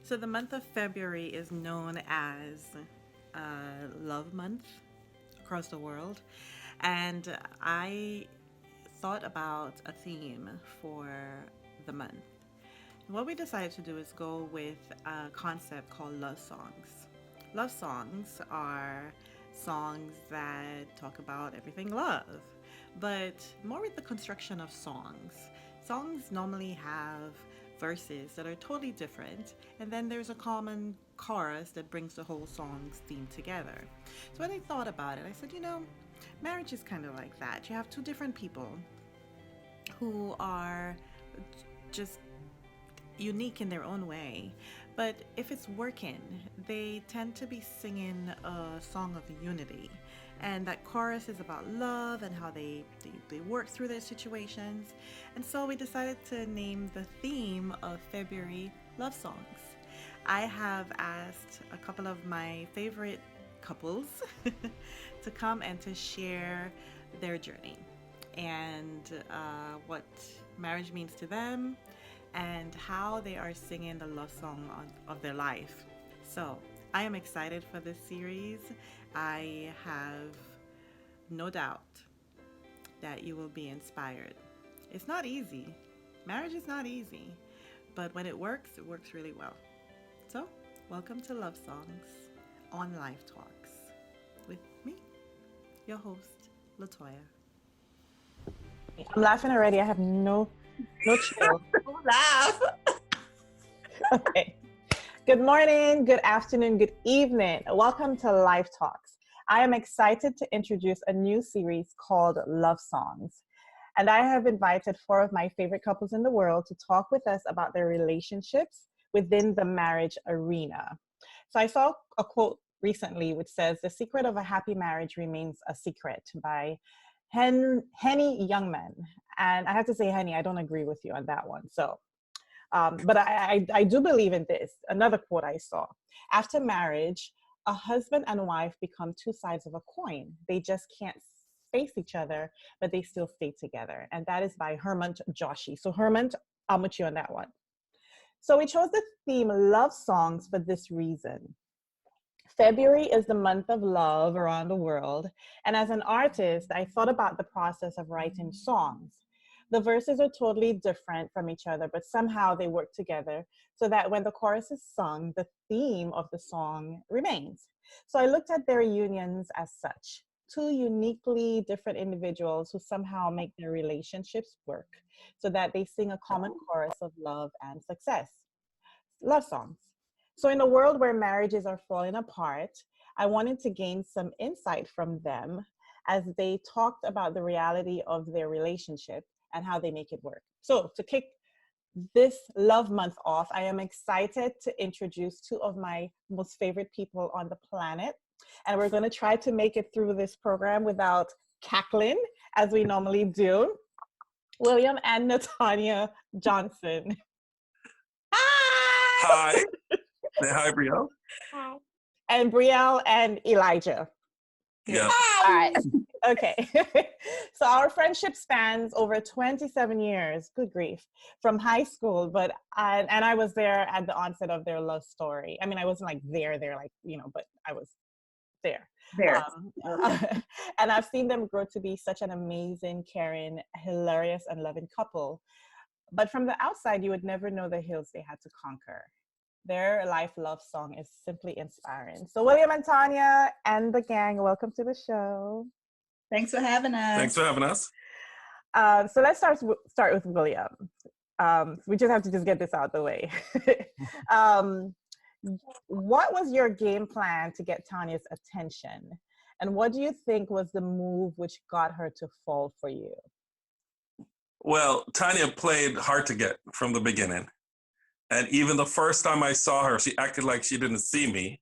So the month of February is known as Love Month across the world. And I thought about a theme for the month. What we decided to do is go with a concept called love songs. Love songs are songs that talk about everything love, but more with the construction of songs. Songs normally have verses that are totally different, and then there's a common chorus that brings the whole song's theme together. So when I thought about it, I said, marriage is kind of like that. You have two different people who are just unique in their own way. But if it's working, they tend to be singing a song of unity. And that chorus is about love and how they work through their situations. And so we decided to name the theme of February love songs. I have asked a couple of my favorite couples to come and to share their journey and what marriage means to them and how they are singing the love song of their life. So I am excited for this series. I have no doubt that you will be inspired. It's not easy. Marriage is not easy, but when it works really well. So, welcome to Love Songs on Life Talks with me, your host, Latoya. I'm laughing already. I have no chill. Don't laugh. Okay. Good morning, good afternoon, good evening. Welcome to Life Talks. I am excited to introduce a new series called Love Songs. And I have invited four of my favorite couples in the world to talk with us about their relationships within the marriage arena. So I saw a quote recently which says, "The secret of a happy marriage remains a secret," by Henny Youngman. And I have to say, Henny, I don't agree with you on that one. But I do believe in this. Another quote I saw: "After marriage, a husband and wife become two sides of a coin. They just can't face each other, but they still stay together." And that is by Herman Joshi. So Herman, I'm with you on that one. So we chose the theme love songs for this reason. February is the month of love around the world. And as an artist, I thought about the process of writing songs. The verses are totally different from each other, but somehow they work together so that when the chorus is sung, the theme of the song remains. So I looked at their unions as such: two uniquely different individuals who somehow make their relationships work so that they sing a common chorus of love and success. Love songs. So in a world where marriages are falling apart, I wanted to gain some insight from them as they talked about the reality of their relationship and how they make it work. So to kick this love month off, I am excited to introduce two of my most favorite people on the planet. And we're going to try to make it through this program without cackling as we normally do. William and Tanya Johnson. Hi. Hi. Say hi, Brielle. Hi. And Brielle and Elijah. Yeah. All right. Okay. So our friendship spans over 27 years. Good grief. From high school, but I was there at the onset of their love story. I mean, I wasn't like there, like, but I was there. There. And I've seen them grow to be such an amazing, caring, hilarious, and loving couple. But from the outside, you would never know the hills they had to conquer. Their life love song is simply inspiring. So William and Tanya and the gang, welcome to the show. Thanks for having us. Thanks for having us. So let's start with William. We just have to just get this out of the way. What was your game plan to get Tanya's attention? And what do you think was the move which got her to fall for you? Well, Tanya played hard to get from the beginning. And even the first time I saw her, she acted like she didn't see me.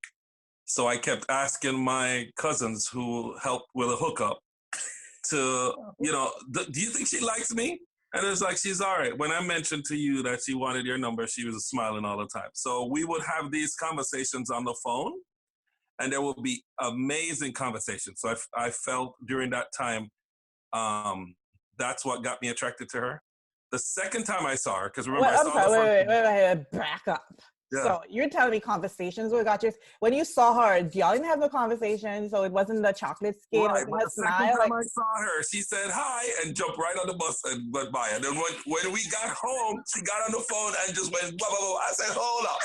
So I kept asking my cousins who helped with a hookup to, do you think she likes me? And it's like, she's all right. When I mentioned to you that she wanted your number, she was smiling all the time. So we would have these conversations on the phone, and there will be amazing conversations. So I felt during that time, that's what got me attracted to her. The second time I saw her, because remember, Wait, back up. Yeah. So you're telling me conversations with got you. When you saw her, y'all didn't have no conversation, so it wasn't the chocolate skin, it Right, wasn't but her the second smile. time Like, I saw her, she said hi and jumped right on the bus and went by. And then when we got home, she got on the phone and just went blah, blah, blah. I said, hold up.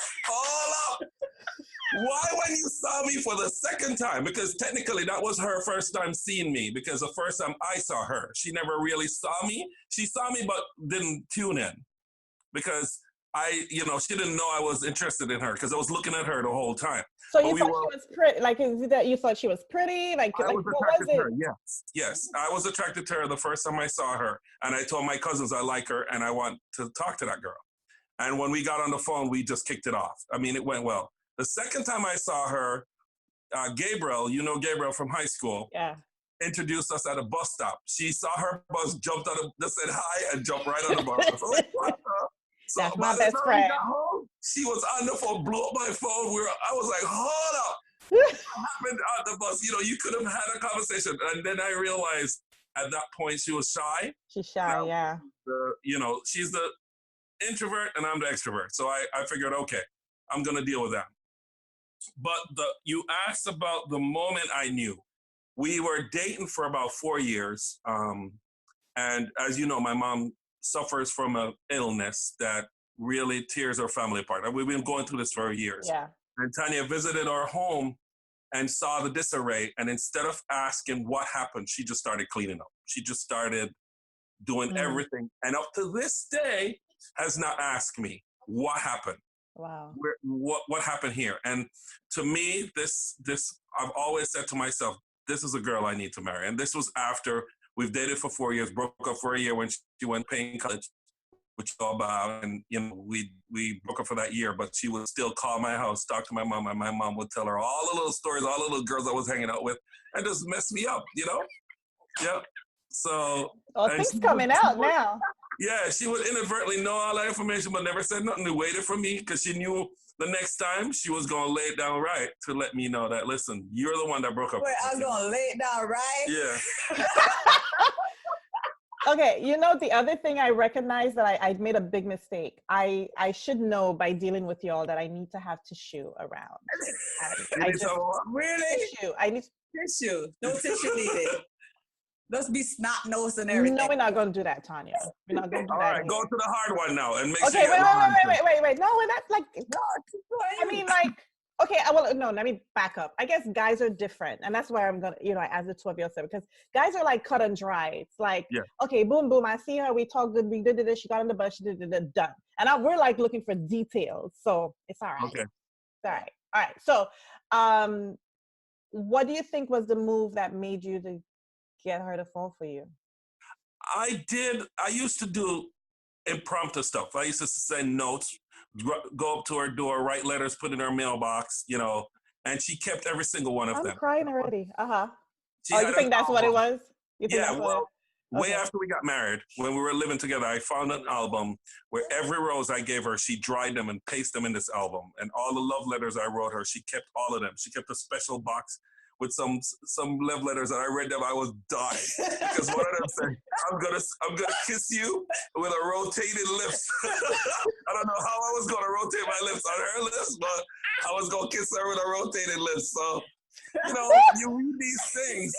Why when you saw me for the second time? Because technically that was her first time seeing me, because the first time I saw her, she never really saw me. She saw me but didn't tune in because she didn't know I was interested in her because I was looking at her the whole time. so But you thought she was pretty? Like, is it that you thought she was pretty? Like I was what attracted was to it? her. Yes. I was attracted to her the first time I saw her, and I told my cousins I like her and I want to talk to that girl. And when we got on the phone, we just kicked it off. I mean, it went well. The second time I saw her, Gabriel, Gabriel from high school, introduced us at a bus stop. She saw her bus, jumped on just said hi, and jumped right on the bus. So That's by my the best time friend. we got home, she was on the phone, blew up my phone. I was like, hold up. What happened on the bus? You could have had a conversation. And then I realized at that point she was shy. She's shy, yeah. She's the introvert and I'm the extrovert. So I figured, okay, I'm going to deal with that. But you asked about the moment I knew. We were dating for about 4 years. And as you know, my mom suffers from an illness that really tears our family apart. And we've been going through this for years. Yeah. And Tanya visited our home and saw the disarray. And instead of asking what happened, she just started cleaning up. She just started doing everything. And up to this day, has not asked me what happened. Wow. What happened here? And to me, this I've always said to myself, this is a girl I need to marry. And this was after we've dated for 4 years, broke up for a year when she went paying college, which all about, and we broke up for that year, but she would still call my house, talk to my mom, and my mom would tell her all the little stories, all the little girls I was hanging out with, and just mess me up, Yeah. So things coming out now. Yeah, she would inadvertently know all that information, but never said nothing. They waited for me because she knew the next time she was going to lay it down right to let me know that, listen, you're the one that broke up. Wait, I'm going to lay it down right? Yeah. Okay, the other thing I recognize that I made a big mistake. I should know by dealing with y'all that I need to have tissue around. Really? Tissue. I need tissue. No tissue needed. Let's be snot nose and everything. No, we're not going to do that, Tanya. We're not going to do that. All right, go to the hard one now and make sure. Okay, wait. No, we're not like. No, I mean, like. Okay, well, no, let me back up. I guess guys are different. And that's why I'm going to, I asked the two of you, because guys are like cut and dry. It's like, okay, boom, boom. I see her. We talked good. We did this. She got on the bus. She did it. Done. And we're like looking for details. So it's all right. Okay. It's all right. All right. So what do you think was the move that made you to get her to fall for you? I used to do impromptu stuff. I used to send notes, go up to her door, write letters, put in her mailbox, and she kept every single one of them. I'm crying already. Oh, you think that's what it was? Way after we got married, when we were living together, I found an album where every rose I gave her, she dried them and pasted them in this album. And all the love letters I wrote her, she kept all of them. She kept a special box with some love letters, and I read them. I was dying because one of them said, "I'm gonna kiss you with a rotated lips." I don't know how I was gonna rotate my lips on her lips, but I was gonna kiss her with a rotated lips. So, you read these things,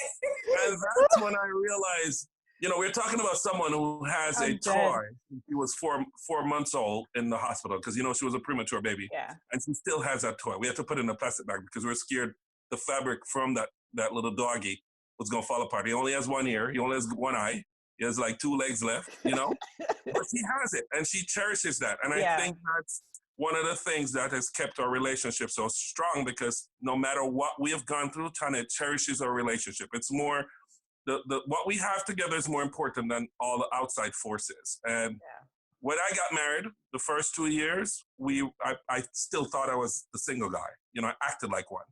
and that's when I realized, we're talking about someone who has a toy. She was four months old in the hospital because she was a premature baby, and she still has that toy. We had to put it in a plastic bag because we were scared the fabric from that little doggy was going to fall apart. He only has one ear. He only has one eye. He has like 2 legs left, But she has it, and she cherishes that. And I think that's one of the things that has kept our relationship so strong, because no matter what we have gone through, Tanya cherishes our relationship. It's more, what we have together is more important than all the outside forces. And when I got married, the first 2 years, I still thought I was the single guy. I acted like one.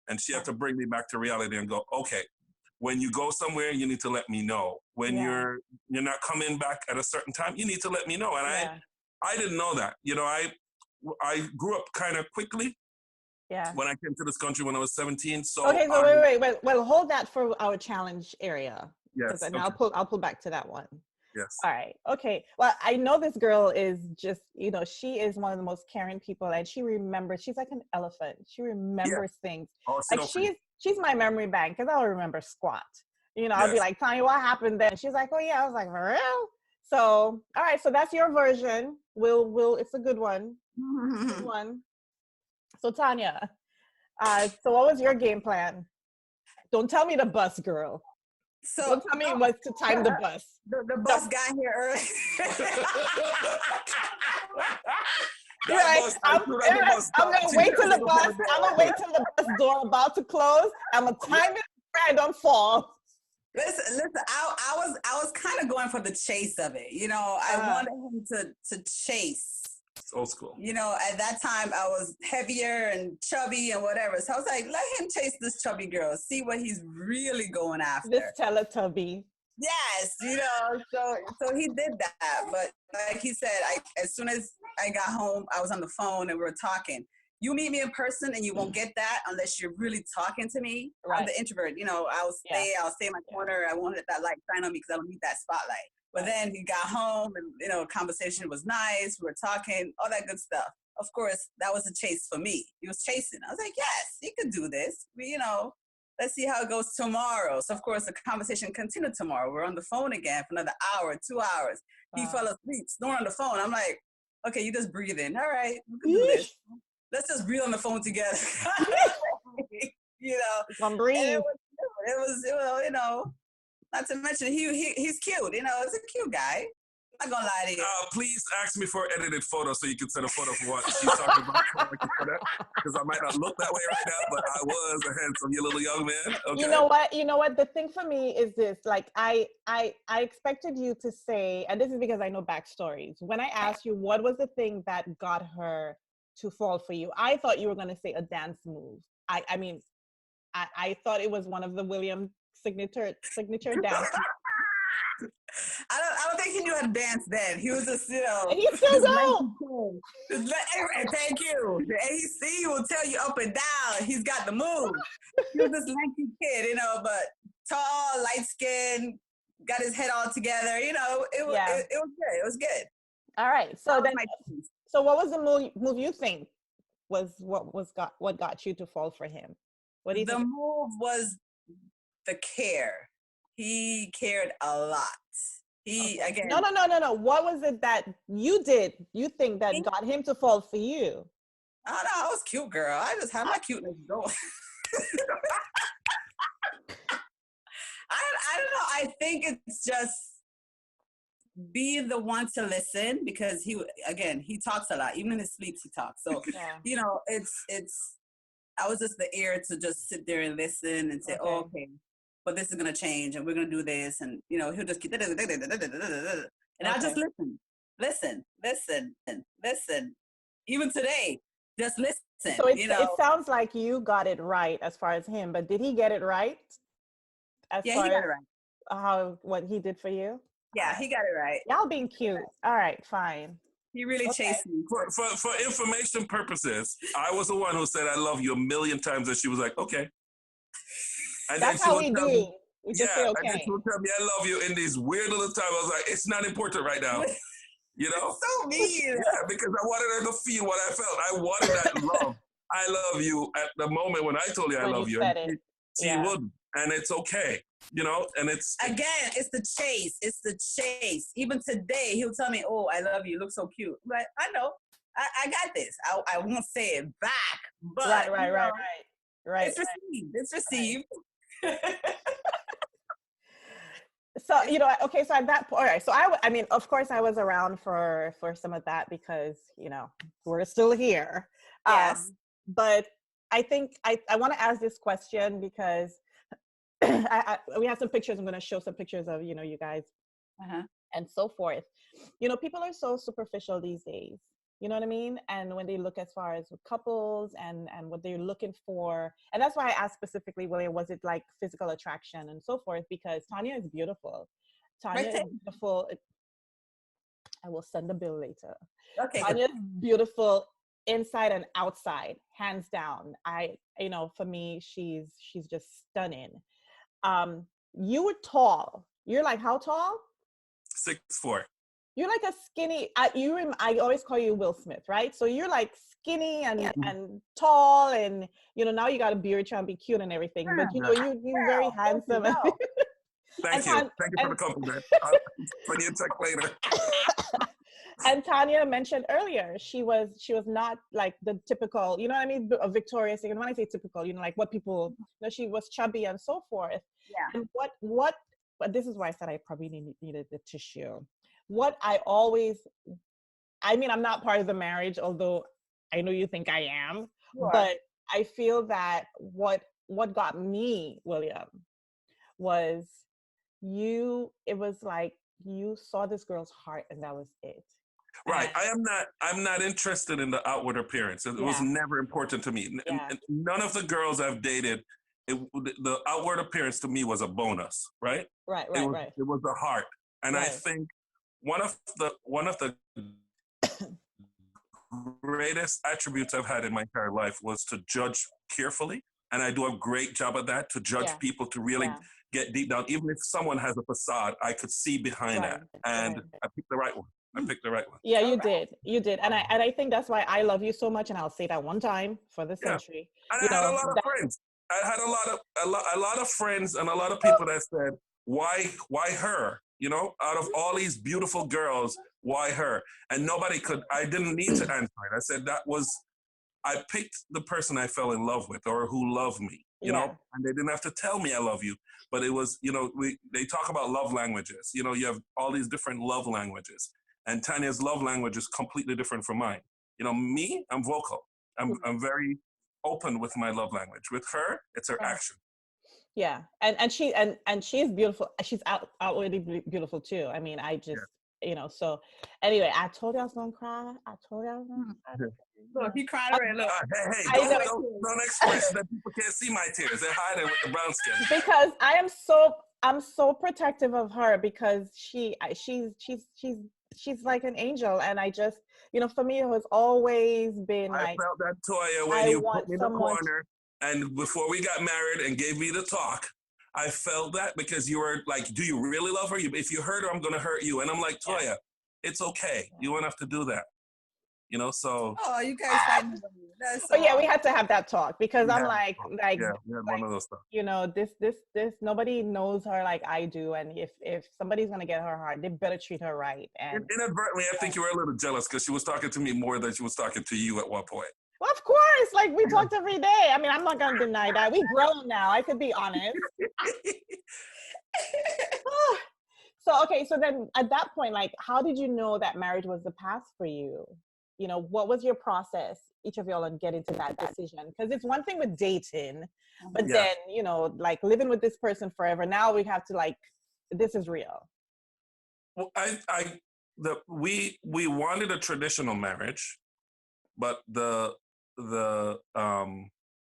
And she had to bring me back to reality and go, okay, when you go somewhere, you need to let me know. When you're not coming back at a certain time, you need to let me know. And I didn't know that. I grew up kind of quickly. Yeah. When I came to this country when I was 17. So okay, so wait. Well, hold that for our challenge area. Yes. And I'll pull back to that one. Yes. All right. Okay. Well, I know this girl is just, she is one of the most caring people, and she remembers. She's like an elephant. She Yeah. remembers things. Oh, she Like don't forget. she's my memory bank because I'll remember squat. I'll be Yes. like, Tanya, what happened then? She's like, oh yeah. I was like, for real? So, all right. So that's your version. We'll. It's a good one. Good one. So Tanya, so what was your game plan? Don't tell me the bus, girl. So Don't tell me it was to time the bus. the bus got here early. You're right. I'm gonna wait till the bus. I'm gonna wait till the bus door about to close. I'm gonna time it where I don't fall. Listen. I was kind of going for the chase of it. I wanted him to chase. It's old school. At that time I was heavier and chubby and whatever. So I was like, let him chase this chubby girl, see what he's really going after. This Teletubby. Yes, so he did that. But like he said, as soon as I got home, I was on the phone and we were talking. You meet me in person and you won't get that unless you're really talking to me. Right. I'm the introvert. I'll stay in my corner. I won't let that light shine on me because I don't need that spotlight. But then he got home and, conversation was nice. We were talking, all that good stuff. Of course, that was a chase for me. He was chasing. I was like, yes, he could do this. Let's see how it goes tomorrow. So, of course, the conversation continued tomorrow. We're on the phone again for another hour, 2 hours. He fell asleep, snoring on the phone. I'm like, okay, you just breathing. All right, we can do this. Let's just breathe on the phone together. Come breathe. And it was, not to mention he's cute. It's a cute guy. I'm not gonna lie to you. Please ask me for edited photo so you can send a photo for what she's talking about. Because I might not look that way right now, but I was a handsome little young man. Okay. You know what? The thing for me is this. Like I expected you to say, and this is because I know backstories. When I asked you what was the thing that got her to fall for you, I thought you were gonna say a dance move. I thought it was one of the William signature dance. I don't think he knew how to dance then. He was just, He still don't. Thank you. And he will tell you up and down. He's got the move. He was this lanky kid, but tall, light skinned, got his head all together. It was good. It was good. All right. So what was the move you think was what got you to fall for him? What do you think? The move was the care. He cared a lot. Again. No. What was it that you did? You think that got him to fall for you? I don't know. I was cute, girl. I just had my cuteness going. I don't know. I think it's just being the one to listen because he talks a lot. Even in his sleep, he talks. So it's. I was just the ear to just sit there and listen and say, "Oh, okay. But this is going to change and we're going to do this." And, he'll just keep, and I'll just listen. Even today, just listen. So it sounds like you got it right as far as him, but did he get it right? He got it right. What he did for you? Yeah, he got it right. Y'all being cute. All right, fine. He really chased me. For information purposes, I was the one who said I love you a million times and she was like, okay. And that's how we do. We just say okay. And then she would tell me I love you in these weird little times. I was like, it's not important right now. It's so mean. Yeah, because I wanted her to feel what I felt. I wanted that love. I love you at the moment when I told you I love you. She wouldn't. And it's okay. And it's it's the chase. It's the chase. Even today, he'll tell me, "Oh, I love you. You look so cute." I'm like, I know. I got this. I won't say it back, but right. It's received. It's received. So okay. So at that point, all right. So I mean, of course, I was around for some of that because we're still here. Yes. But I think I want to ask this question because we have some pictures. I'm going to show some pictures of you guys and so forth. People are so superficial these days. You know what I mean? And when they look as far as couples and what they're looking for, and that's why I asked specifically, was it like physical attraction and so forth? Because Tanya is beautiful. Tanya is beautiful. I will send the bill later. Okay. Tanya's beautiful inside and outside, hands down. For me, she's just stunning. You were tall. You're like how tall? 6'4". You're like a skinny. I always call you Will Smith, right? So you're like skinny and tall, and now you got a beard, trying to be cute and everything. But Yeah. you're very handsome. Thank you. Thank you for the compliment. Send you a check later. And Tanya mentioned earlier, she was not like the typical, you know what I mean, a Victoria's. And when I say typical, like what people, she was chubby and so forth. Yeah. And but this is why I said I probably needed the tissue. What I always, I mean, I'm not part of the marriage, although I know you think I am, but I feel that what got me, William, was it was like you saw this girl's heart and that was it. Right. I'm not interested in the outward appearance. It was never important to me. None of the girls I've dated, the outward appearance to me was a bonus, right? Right. It was the heart. And I think one of the greatest attributes I've had in my entire life was to judge carefully. And I do a great job of that, to judge people, to really get deep down. Even if someone has a facade, I could see behind that. And I picked the right one. Yeah, you did. And I think that's why I love you so much. And I'll say that one time for the century. And I had a lot of friends. I had a lot of friends and a lot of people that said, why her? Out of all these beautiful girls, why her? And I didn't need to answer it. I said I picked the person I fell in love with or who loved me, you know, and they didn't have to tell me I love you, but it was, they talk about love languages. You have all these different love languages, and Tanya's love language is completely different from mine. Me, I'm vocal. I'm very open with my love language. With her, it's her action. Yeah, and she's beautiful. She's outwardly beautiful too. I mean, I just so anyway, I told you I was gonna cry. I told you I was gonna cry. Look, he cried already. Look. Hey, don't express that people can't see my tears. They're hiding with the brown skin. Because I'm so protective of her, because she's like an angel, and I just for me it has always been I felt that, Toya, when you put me in the corner and before we got married and gave me the talk. I felt that because you were like, do you really love her? If you hurt her, I'm going to hurt you. And I'm like, Toya, it's okay. You don't have to do that. So. Oh, you guys fighting. So yeah, we had to have that talk, because I'm like, we had one of those stuff. This nobody knows her like I do. And if somebody's going to get her heart, they better treat her right. And inadvertently, I think you were a little jealous because she was talking to me more than she was talking to you at one point. Well, of course, like we talked every day. I mean, I'm not gonna deny that. We grown now. I could be honest. So then at that point, like, how did you know that marriage was the path for you? What was your process, each of y'all, on getting to that decision? Because it's one thing with dating, but then, like living with this person forever. Now we have to this is real. Well, we wanted a traditional marriage, but the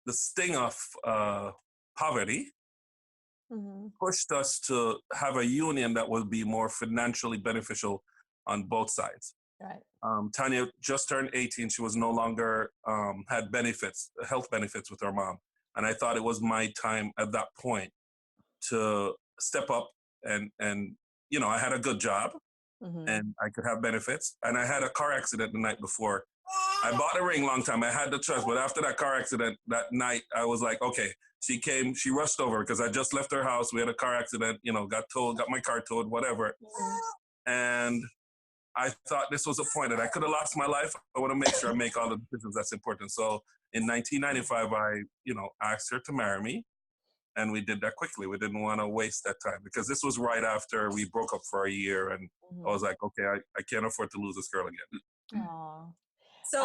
sting of poverty pushed us to have a union that would be more financially beneficial on both sides. Right. Tanya just turned 18. She was no longer had health benefits with her mom, and I thought it was my time at that point to step up and I had a good job and I could have benefits, and I had a car accident the night before. I bought a ring long time. I had the trust, but after that car accident that night, I was like, okay. She rushed over because I just left her house. We had a car accident, got my car towed, whatever. And I thought this was a point that I could have lost my life. I want to make sure I make all the decisions that's important. So in 1995, I, asked her to marry me, and we did that quickly. We didn't want to waste that time because this was right after we broke up for a year, and I was like, okay, I can't afford to lose this girl again. Aww. So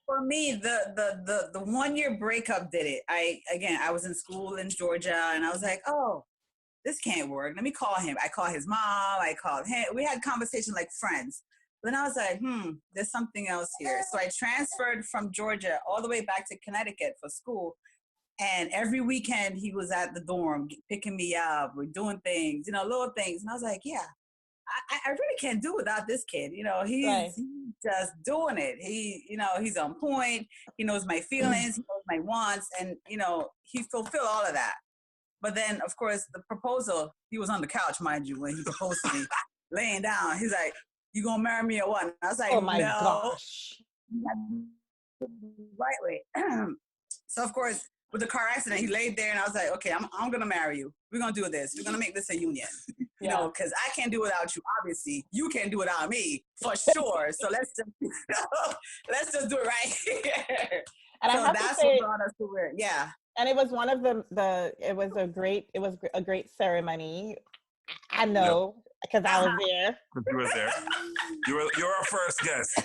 for me, the 1 year breakup did it. I was in school in Georgia, and I was like, oh, this can't work. Let me call him. I called his mom. I called him. We had conversations like friends. Then I was like, there's something else here. So I transferred from Georgia all the way back to Connecticut for school. And every weekend he was at the dorm picking me up. We're doing things, little things. And I was like, yeah, I really can't do without this kid. He's just doing it. He's on point. He knows my feelings. He knows my wants. And, he fulfilled all of that. But then, of course, the proposal, he was on the couch, mind you, when he proposed to me. laying down. He's like, "You gonna marry me or what?" And I was like, Oh my "No." gosh. Right way. So of course, with the car accident, he laid there, and I was like, "Okay, I'm gonna marry you. We're gonna do this. We're gonna make this a union." You know, because I can't do without you. Obviously, you can't do without me for sure. So let's just let's just do it right here. And So I have to that's say, what brought us to where, yeah. and it was one of it was a great ceremony. I know because I was there. You were there. You're our first guest.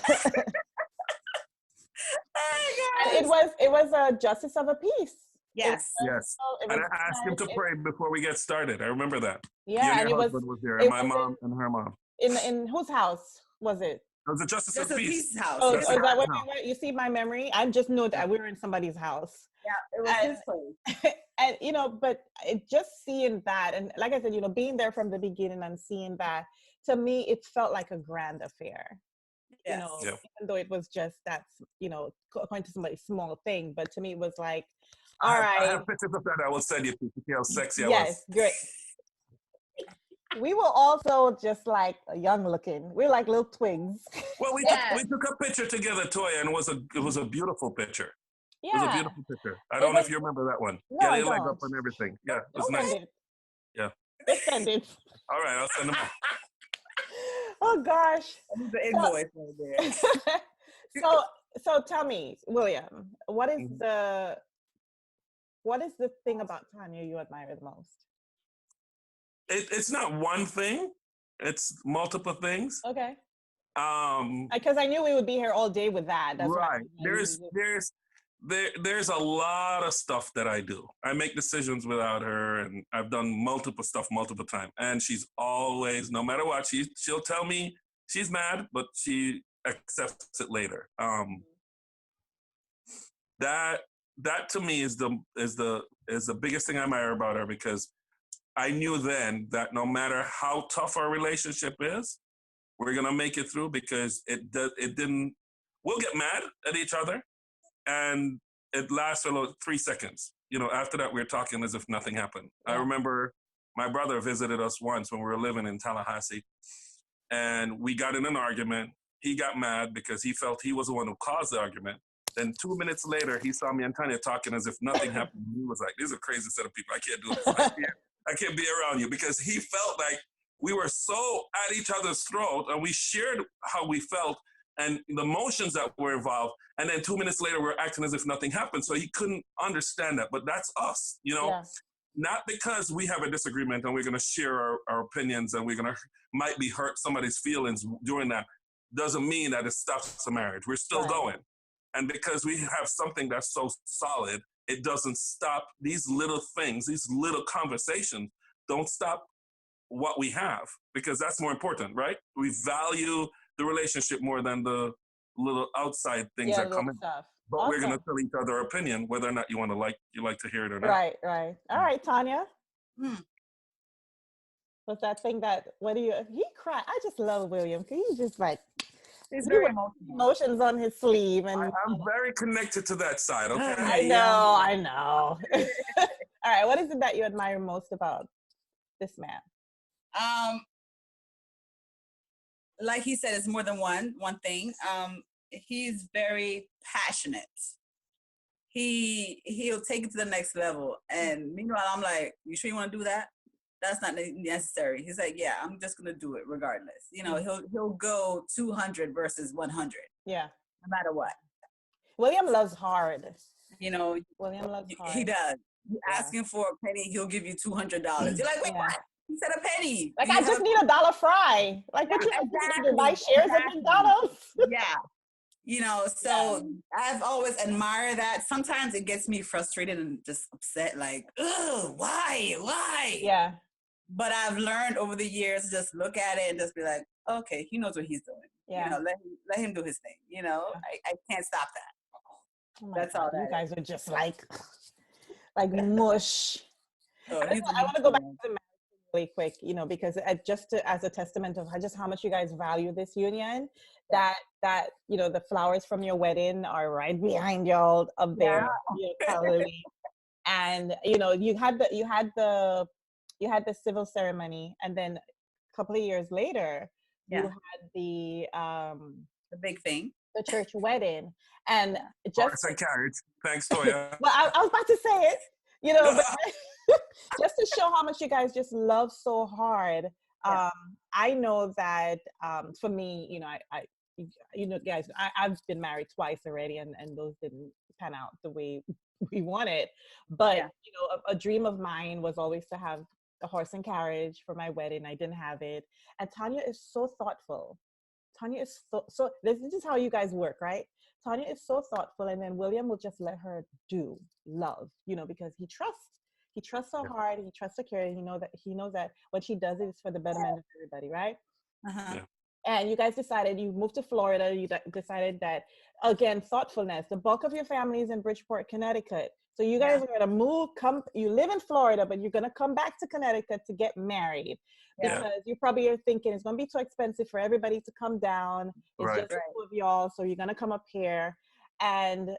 And it was a justice of a peace. Yes. Yes. And I asked him to pray before we get started. I remember that. Yeah, You and and your it husband was there, it and my was mom and her mom. in whose house was it? It was a justice Just of a peace. peace house. Oh, His is that house. where we went? You see my memory? I just know that we were in somebody's house. Yeah, it was his place. And you know, but just seeing that, and like I said, you know, being there from the beginning and seeing that, to me, it felt like a grand affair. You Yes. know, Yeah. even though it was just that, you know, according to somebody's small thing, but to me, it was like, I all right, have pictures of that I will send you to see how sexy I yes, was. great. We were also just like young looking. We were like little twigs. Well, we took a picture together, Toya, and it was a beautiful picture. It was a Yeah. beautiful picture. I don't know if you remember that one. No, Yeah, I they leg don't. up and everything. Yeah, it was Send nice. it. Yeah. Just send it. All right, I'll send them out. Oh gosh. That was the invoice right there. So tell me, William, what is Mhm. the thing about Tanya you admire the most? It's not one thing. It's multiple things. Okay. Um, Because I knew we would be here all day with that. That's right. why. There's a lot of stuff that I do. I make decisions without her, and I've done multiple stuff multiple times. And she's always, no matter what, she'll tell me she's mad, but she accepts it later. That to me is the biggest thing I admire about her, because I knew then that no matter how tough our relationship is, we're gonna make it through, because it didn't. We'll get mad at each other, and it lasts for like 3 seconds. You know, after that, we're talking as if nothing happened. Yeah. I remember my brother visited us once when we were living in Tallahassee, and we got in an argument. He got mad because he felt he was the one who caused the argument. Then 2 minutes later, he saw me and Tanya talking as if nothing happened. He was like, "These are crazy set of people. I can't do this. I can't be around you," because he felt like we were so at each other's throat, and we shared how we felt and the emotions that were involved. And then 2 minutes later, we're acting as if nothing happened. So he couldn't understand that. But that's us, you know, Yeah. not because we have a disagreement and we're going to share our opinions and we're going to might be hurt somebody's feelings doing that, doesn't mean that it stops the marriage. We're still Right. going. And because we have something that's so solid, it doesn't stop these little things, these little conversations don't stop what we have, because that's more important, right? We value the relationship more than the little outside things that come in. Stuff. But we're going to Awesome. tell each other our opinion, whether or not you like to hear it or not. Right. All right, Tanya. Hmm. What's that thing he cried? I just love William. Can you just like It's he very wears emotional. emotions on his sleeve, and I'm very connected to that side, okay? I know. All right, what is it that you admire most about this man? Like he said, it's more than one thing. He's very passionate. He'll take it to the next level. And meanwhile, I'm like, "You sure you want to do that? That's not necessary." He's like, "Yeah, I'm just gonna do it regardless." You know, he'll go 200 versus 100. Yeah. No matter what. William loves hard. You know, William loves hard. he does. You Yeah. ask him for a penny, he'll give you $200. You're like, "Wait, Yeah. what? He said a penny." Like, I just need $1 fry. Like, what you need to buy shares at McDonald's? Yeah. You know, so I've always admired that. Sometimes it gets me frustrated and just upset, like, "Ugh, why?" Yeah. But I've learned over the years to just look at it and just be like, "Okay, he knows what he's doing. Yeah. You know, let him do his thing. You know, I can't stop that." Oh my That's God, all that you is. guys are just like mush. Oh, I want to go back to the marriage really quick, you know, because as a testament of just how much you guys value this union, that you know, the flowers from your wedding are right behind y'all up there, probably. And you know, you had the civil ceremony, and then couple of years later, you Yeah. had The big thing. the church wedding, and Horse just and carriage. Thanks, Toya. well, I was about to say it, but just to show how much you guys just love so hard. Yeah. I know that for me, I guys, I've been married twice already, and those didn't pan out the way we wanted. But Yeah. a dream of mine was always to have a horse and carriage for my wedding. I didn't have it, and Tanya is so thoughtful. Tanya is so. This is how you guys work, right? Tanya is so thoughtful, and then William will just let her do love, because he trusts. He trusts her hard. He trusts her care. And he knows that what she does is for the betterment of everybody, right? Uh-huh. Yeah. And you guys decided you moved to Florida. You decided that, again, thoughtfulness. The bulk of your family is in Bridgeport, Connecticut. So you guys are going to move. You live in Florida, but you're going to come back to Connecticut to get married. Yeah. Because you probably are thinking it's going to be too expensive for everybody to come down. It's Right. just the two of y'all. So you're going to come up here. And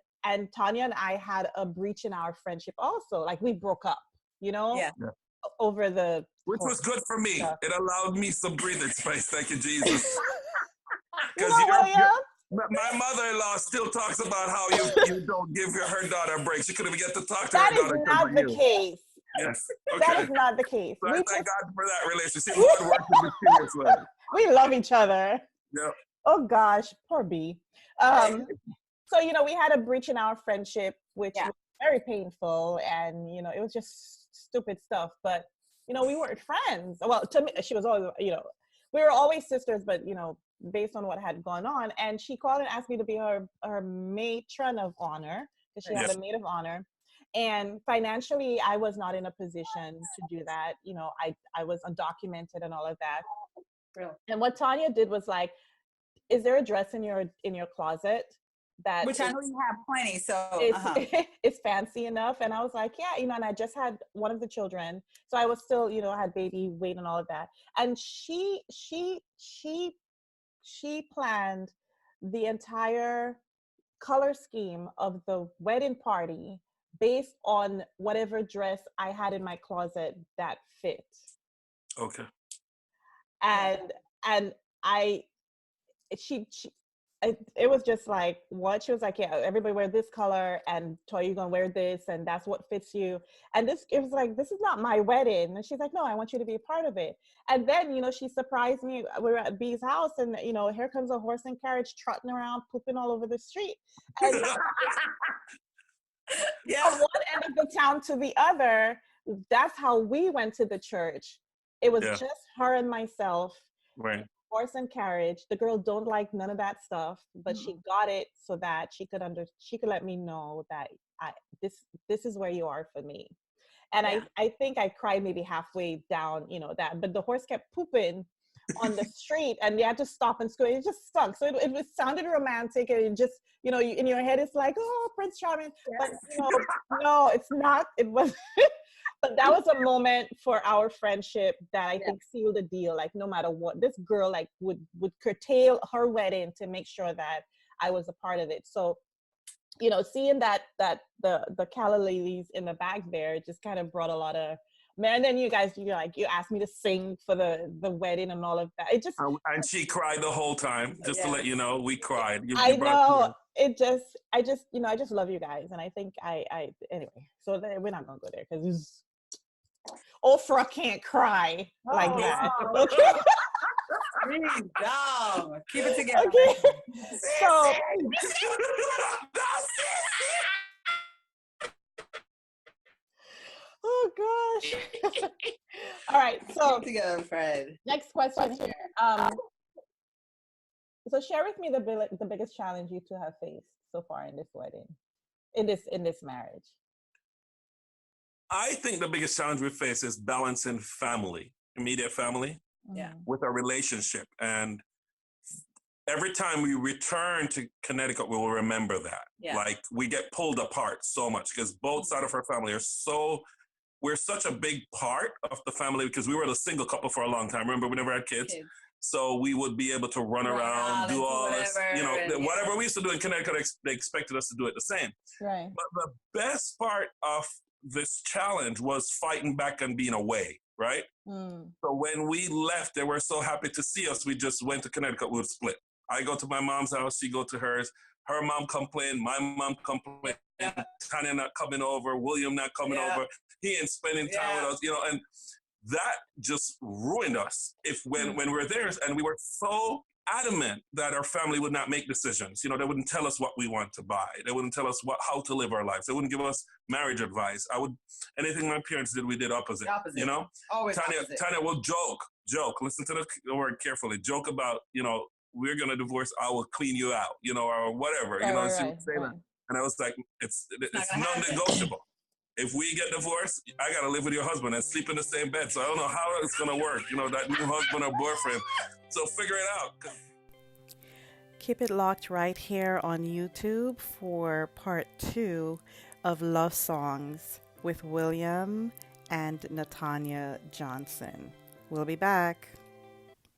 Tanya and I had a breach in our friendship also. Like, we broke up, Yeah. over the... Which was good for me. Yeah. It allowed me some breathing space. Thank you, Jesus. Because William? my mother-in-law still talks about how you don't give her daughter a break. She couldn't even get to talk to That her is daughter. not the case. Yes. That Okay. is not the case. So I thank God for that relationship. Lord works in mysterious ways. We love each other. Yep. Oh gosh, poor B. So we had a breach in our friendship, which was very painful, and it was just stupid stuff. But we weren't friends. Well, to me, she was always, we were always sisters, but based on what had gone on, and she called and asked me to be her matron of honor, because she had a maid of honor. And financially, I was not in a position to do that. I was undocumented and all of that. Real. And what Tanya did was like, is there a dress in your closet that Which I know you have plenty, so it's fancy enough? And I was like, yeah, and I just had one of the children, so I was still, I had baby weight and all of that. And she planned the entire color scheme of the wedding party based on whatever dress I had in my closet that fit. Okay. And it was just like, what? She was like, yeah, everybody wear this color, and Toy, you're gonna wear this, and that's what fits you. And it was like, this is not my wedding. And she's like, no, I want you to be a part of it. And then, she surprised me. We were at B's house, and here comes a horse and carriage trotting around, pooping all over the street. And from one end of the town to the other, that's how we went to the church. It was just her and myself. Right. Horse and carriage. The girl don't like none of that stuff, but she got it so that she could let me know that this is where you are for me. And I think I cried maybe halfway down, that, but the horse kept pooping on the street, and they had to stop and squeal. It just stunk. So it sounded romantic, and it just, in your head it's like, oh, Prince Charming. But no, it's not. It was. But that was a moment for our friendship that I think sealed the deal. Like, no matter what, this girl would curtail her wedding to make sure that I was a part of it. So, seeing that the Calla ladies in the back there just kind of brought a lot of, man. And then you guys, you asked me to sing for the wedding and all of that. It just, and she cried the whole time. Just to let you know, we cried. I know. I just love you guys, and I think anyway. So we're not gonna go there because Oprah can't cry like that. Okay. No, keep it together. Okay. So. Oh gosh. All right. So keep it together, Fred. Next question here. So share with me the biggest challenge you two have faced so far in this wedding, in this marriage. I think the biggest challenge we face is balancing family, immediate family, with our relationship. And every time we return to Connecticut, we will remember that. Yeah. Like, we get pulled apart so much because both sides of our family we're such a big part of the family because we were the single couple for a long time. Remember, we never had kids. So we would be able to run around, do all this, whatever we used to do in Connecticut, they expected us to do it the same. Right. But the best part of this challenge was fighting back and being away, right? So when we left, they were so happy to see us. We just went to Connecticut. We would split. I go to my mom's house. She go to hers. Her mom complained. My mom complained. Tanya not coming over. William not coming over. He ain't spending time with us, you know, and that just ruined us. If when we were there, and we were so adamant that our family would not make decisions. You know, they wouldn't tell us what we want to buy. They wouldn't tell us how to live our lives. They wouldn't give us marriage advice. Anything my parents did, we did opposite. You know, always Tanya will joke. Listen to the word carefully. Joke about, you know, we're gonna divorce. I will clean you out, you know, or whatever. You know, she would say that, and I was like, it's non-negotiable. If we get divorced, I gotta live with your husband and sleep in the same bed. So I don't know how it's gonna work. You know, that new husband or boyfriend. So figure it out. Keep it locked right here on YouTube for part 2 of Love Songs with William and Natanya Johnson. We'll be back.